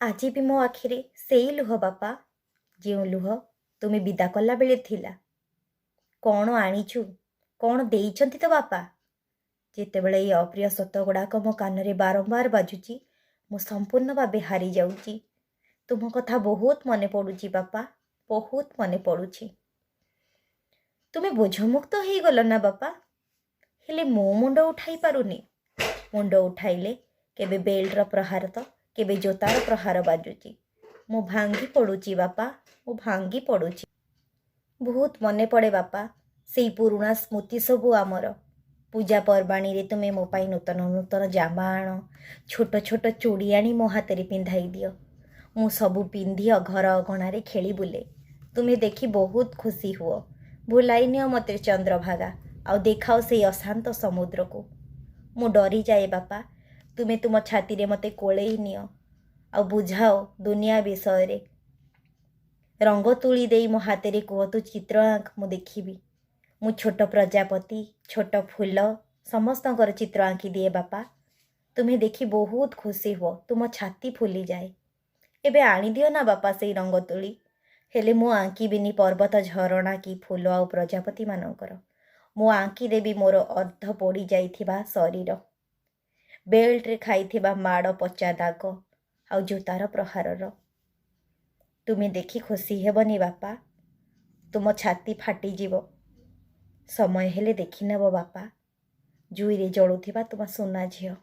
ଆଜି ବି ମୋ ଆଖିରେ ସେଇ ଲୁହ ବାପା, ଯେଉଁ ଲୁହ ତୁମେ ବିଦା କଲା ବେଳେ ଥିଲା। କ'ଣ ଆଣିଛୁ, କ'ଣ ଦେଇଛନ୍ତି ତ ବାପା? ଯେତେବେଳେ ଏଇ ଅପ୍ରିୟ ସତ ଗୁଡ଼ାକ ମୋ କାନରେ ବାରମ୍ବାର ବାଜୁଛି, ମୁଁ ସମ୍ପୂର୍ଣ୍ଣ ଭାବେ ହାରି ଯାଉଛି। ତୁମ କଥା ବହୁତ ମନେ ପଡ଼ୁଛି ବାପା, ବହୁତ ମନେ ପଡ଼ୁଛି। ତୁମେ ବୋଝମୁକ୍ତ ହେଇଗଲ ନା ବାପା? ହେଲେ ମୁଁ ମୁଣ୍ଡ ଉଠାଇ ପାରୁନି। ମୁଣ୍ଡ ଉଠାଇଲେ କେବେ ବେଲ୍ଟର ପ୍ରହାର ତ କେବେ ଜୋତାର ପ୍ରହାର ବାଜୁଛି। ମୁଁ ଭାଙ୍ଗି ପଡ଼ୁଛି ବାପା, ମୁଁ ଭାଙ୍ଗି ପଡ଼ୁଛି। ବହୁତ ମନେ ପଡ଼େ ବାପା, ସେଇ ପୁରୁଣା ସ୍ମୃତି ସବୁ ଆମର। ପୂଜା ପର୍ବାଣୀରେ ତୁମେ ମୋ ପାଇଁ ନୂତନ ନୂତନ ଜାମା ଆଣ, ଛୋଟ ଛୋଟ ଚୁଡ଼ି ଆଣି ମୋ ହାତରେ ପିନ୍ଧାଇ ଦିଅ। ମୁଁ ସବୁ ପିନ୍ଧି ଘର ଅଗଣାରେ ଖେଳି ବୁଲେ। ତୁମେ ଦେଖି ବହୁତ ଖୁସି ହୁଅ। ଭୁଲାଇ ନିଅ ମୋତେ ଚନ୍ଦ୍ରଭାଗା, ଆଉ ଦେଖାଅ ସେଇ ଅଶାନ୍ତ ସମୁଦ୍ରକୁ। ମୁଁ ଡରିଯାଏ ବାପା, ତୁମେ ତୁମ ଛାତିରେ ମୋତେ କୋଳେଇ ନିଅ, ଆଉ ବୁଝାଅ ଦୁନିଆ ବିଷୟରେ। ରଙ୍ଗ ତୁଳି ଦେଇ ମୋ ହାତରେ କୁହ ତୁ ଚିତ୍ର ଆଙ୍କ, ମୁଁ ଦେଖିବି। ମୁଁ ଛୋଟ ପ୍ରଜାପତି, ଛୋଟ ଫୁଲ, ସମସ୍ତଙ୍କର ଚିତ୍ର ଆଙ୍କି ଦିଏ ବାପା। ତୁମେ ଦେଖି ବହୁତ ଖୁସି ହୁଅ, ତୁମ ଛାତି ଫୁଲିଯାଏ। ଏବେ ଆଣିଦିଅ ନା ବାପା ସେଇ ରଙ୍ଗ ତୁଳି। ହେଲେ ମୁଁ ଆଙ୍କିବିନି ପର୍ବତ, ଝରଣା କି ଫୁଲ ଆଉ ପ୍ରଜାପତିମାନଙ୍କର। ମୁଁ ଆଙ୍କିଦେବି ମୋର ଅର୍ଦ୍ଧ ପୋଡ଼ି ଯାଇଥିବା ଶରୀର, ବେଲ୍ଟରେ ଖାଇଥିବା ମାଡ଼, ପଚା ଦାଗ ଆଉ ଜୋତାର ପ୍ରହାରର। ତୁମେ ଦେଖି ଖୁସି ହେବନି ବାପା, ତୁମ ଛାତି ଫାଟିଯିବ। ସମୟ ହେଲେ ଦେଖିନେବ ବାପା, ଜୁଇରେ ଜଳୁଥିବା ତୁମ ସୁନା ଝିଅ।